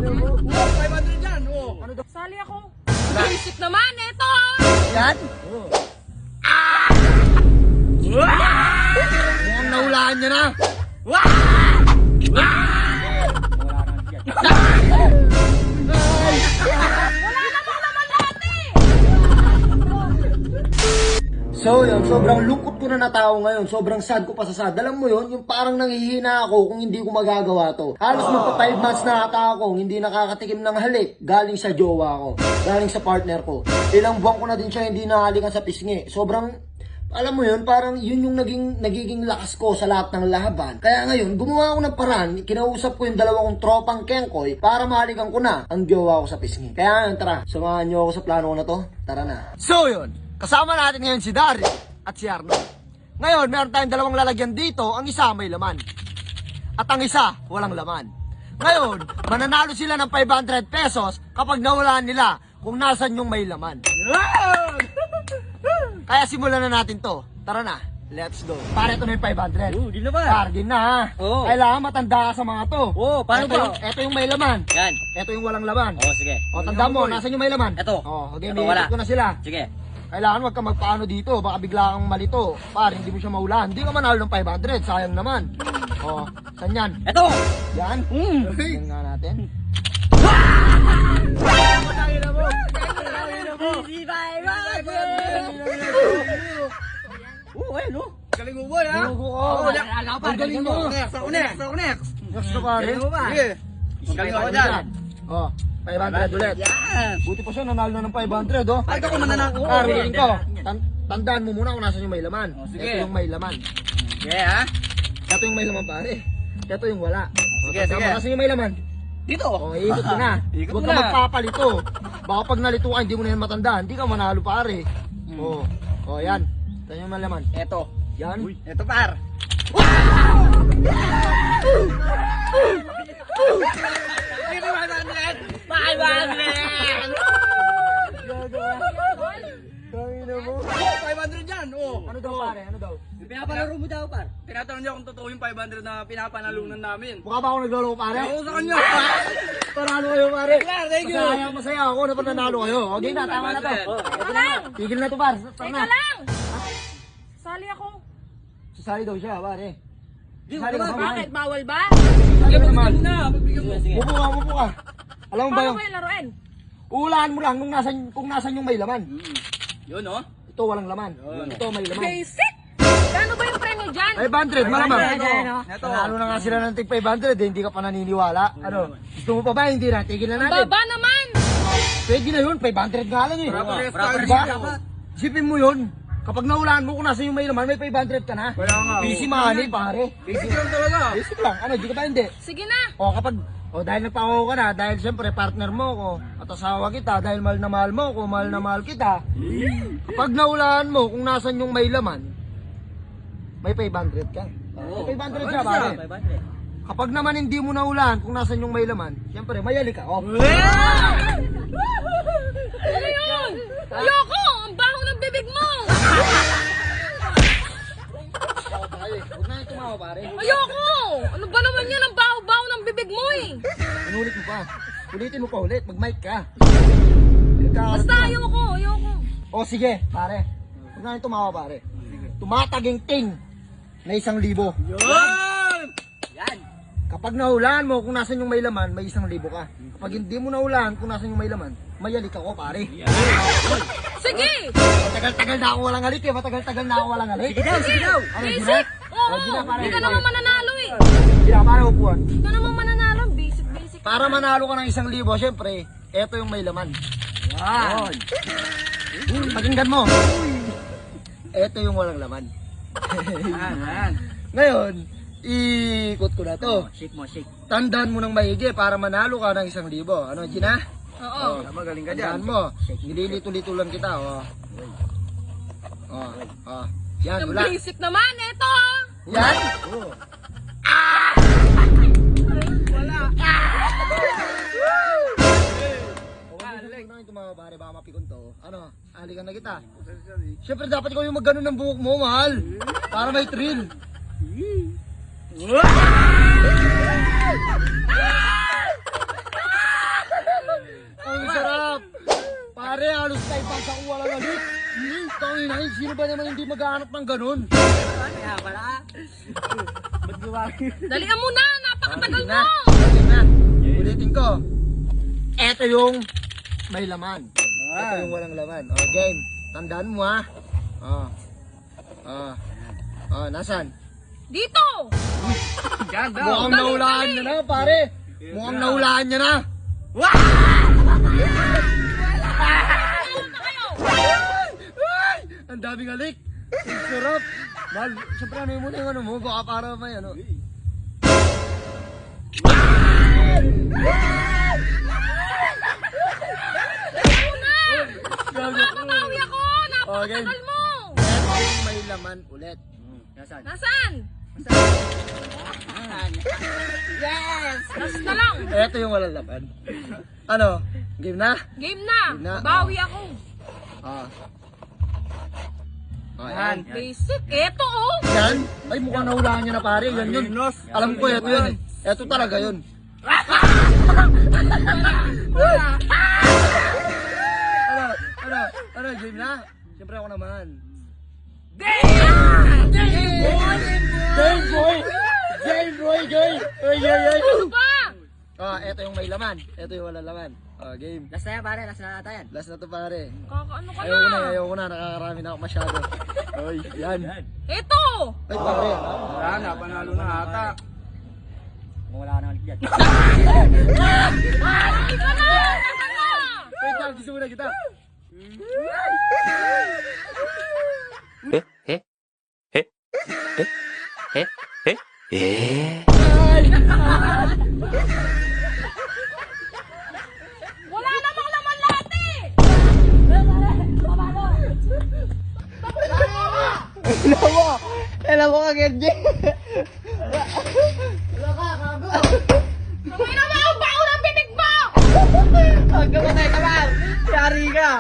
500 yan, oh. Ano daw? Sali ako. Basic naman, eto. Yan? Mukhang nahulaan niya na. Wala namang naman lahat eh. So yun, sobrang lungkot ko na tao ngayon. Sobrang sad ko pa sa sad. Alam mo yun, yung parang nanghihina ako kung hindi ko magagawa to. Halos magpa 5 months na ata ako hindi nakakatikim ng halik. Galing sa jowa ko. Galing sa partner ko. Ilang buwan ko na din siya hindi nakahalikan sa pisngi. Sobrang, alam mo yun, parang yun yung nagiging lakas ko sa lahat ng laban. Kaya ngayon, gumawa ako ng paraan. Kinausap ko yung dalawang tropang kengkoy para mahalikan ko na ang jowa ko sa pisngi. Kaya ngayon, tara, samahan nyo ako sa plano ko na to. Tara na. So yun, kasama natin ngayon si Dario at si Arnold. Ngayon, meron tayong dalawang lalagyan dito. Ang isa may laman. At ang isa, walang laman. Ngayon, mananalo sila ng 500 pesos kapag nawalaan nila kung nasan yung may laman. Kaya simulan na natin to. Tara na, let's go. Para ito na yung 500. Di na ba? Para din na ha. Oo. Kailangan matanda ka sa mga to. Oo, paano ito, ba? Ito yung may laman. Yan. Ito yung walang laman. Oo, sige. O, tanda mo, nasan yung may laman? Ito. O, okay, Ito, wala. ko na sila. Sige. Kailangan wag ka magpaano dito, baka bigla kang malito. Par, hindi mo siya maulan. Hindi ka manalo ng 500, sayang naman. O, saan yan? Ito. Yan? Okay. Tingnan nga natin. Oo, ayun, oh. Galing mo boy, ha? Lugo ko. Oo, ang galing mo. Next, ako next. Gusto ko rin. Galing mo ba? Sige. Galing ako dyan. O, 500 ulit. Yan. Buti pa siya, nanalo na ng 500, oh. Ay, ako mananalo. Par, ulitin ko. Tandaan mo muna kung nasan yung may laman. O, sige. Ito yung may laman. Sige, ha? Ito yung may laman, pare. Ito yung wala. Sige, Tandaan sige. mo, nasan yung may laman? Dito. O, iikot mo na. Ikot Huwag mo ka na. magpapalito. Baka pag nalito ka, hindi mo na yan matandaan. Hindi ka manalo, pare. O, yan. Saan yung may laman? Eto. Yan. Eto, par. Dito ba natin? 500! Tangina mo. 500 yan, oh. Ano daw, pare? Ano daw? Pinapalaro mo daw, par. Tinatanong niya kung totoo yung 500 na pinapanalunan namin. Mukha ba ako nagloloko, pare? Ako sa kanya. Panalo kayo, pare. Thank you. Masaya ako na pananalo kayo. Okay na, tama na to. Ako lang. Tigil na to, par. Tara Teka na. lang. Sali ako. Sasali daw siya, pare. Sasali ka ba? Bakit? Bawal ba? Sasali ka naman. Pagbigyan mo. Mupo ka, mupo ka. Alam mo ba Paano yung... ko yung laruin? Uulahan mo lang kung nasan yung may laman. Yun, oh. Ito walang laman. Ito may laman. Basic. Kano ba yung premyo dyan? 500, malamang. Ito. Nanalo na nga sila ng tig 500, hindi ka pa naniniwala. Ano? Gusto mo pa ba? Hindi na. Tigil na natin. Baba naman. Pwede na yun, 500 nga lang eh. Proper Diba? dapat. Isipin mo yun. Kapag naulaan mo kung nasa yung may laman, may 500 ka na. Wala nga. Busy money, pare. Basic lang talaga. Basic lang. Ano, di ka ba hindi? Sige na. O kapag, dahil nagpako ka na, dahil siyempre partner mo ko, at asawa kita, dahil mahal na mahal mo ko, mahal na mahal kita. Kapag naulaan mo kung nasan yung may laman, may 500 ka. May 500 siya, pare. Kapag naman hindi mo naulaan kung nasan yung may laman, siyempre mayali ka. Oh. Ano yun? Ayoko. Ang baho ng bibig mo. Huwag na yung tumawa, pare. Ayoko. Ano ba naman yan? Ang baho-baho ng bibig mo eh. Inulit mo pa. Ulitin mo pa ulit. Mag-mic ka. Basta ayoko. Ayoko. O sige, pare. Huwag na yung tumawa, pare. Tumataging ting na 1,000. Yun! Yan. Kapag nahulaan mo kung nasan yung may laman, may 1,000 ka. Kapag hindi mo nahulaan kung nasan yung may laman, mayalik ako, pare. Sige. Matagal-tagal na ako walang halik eh. Matagal-tagal na ako walang halik. Sige daw, sige daw. Ano, di na? Basic. Oo. di na, pare. Hindi ka naman mananalo eh. Di na, pare, upuan. Hindi ka naman mananalo. Basic. Para manalo ka ng 1,000, syempre, eto yung may laman. Yan. Pakinggan mo. Eto yung walang laman. Yan. Ngayon, ikot ko na to. Shake mo, shake. Tandaan mo ng maigi para manalo ka ng 1,000. Ano, Gina? Oo. Tama, galing ka dyan. Tandaan mo. Nililito-lito lang kita, oh. Yan, Ang wala. basic naman. Eto. Yan. Wala. Huwag na tumawa, pare, baka mapikon to. Ano, halikan na kita. Siyempre, dapat ikaw yung magganon ng buhok mo, mahal. Para may thrill. Pare, halos 5 months ako walang halik. Tangina, sino ba naman hindi maghahanap ng ganun? Kaya pala. Ba't gumagi? Dalihan mo na, napakatagal mo. Sige na. Ulitin ko. Eto yung may laman. Ito yung walang laman. O, game. Tandaan mo ha. Nasaan? Dito. Diyan daw. Mukhang nahulaan niya na, pare. Mukhang nahulaan niya na. Ay! Ang daming halik. Ang sarap. Mahal, siyempre ano yung muna yung ano mo, baka para may ano. Makabawi ako, napakatagal mo. Ito yung may laman ulit. Nasaan? Nasaan? Yes! Last na lang. Ito yung walang laman. Ano? Game na? Game na. Game na. Bawi ako. Yan. Basic. Eto oh. Yan? Ay, mukhang nahulaan niya na pare. Yan yun. Alam ko, ito yun eh. Ito talaga yun. Ano, game na? Siyempre ako naman. Game boy! Game boy, game! Ay! Ano ba? Ito yung may laman. Ito yung walang laman. Game. Last na yan pare, last na ata yan. Last na to pare. Kakaano ka Ayoko na. Nakakarami na ako masyado. Ay, yan. Eto. Ay, pare. Wala na, panalo na ata. Wala na ulit yan. Ika na. Wait lang, gusto mo na kita. Wala namang laman lahat eh. Alam mo ka, Gerje. Kamay na ba ang bao ng bibig mo? Huwag ka matay ka man. Yari ka.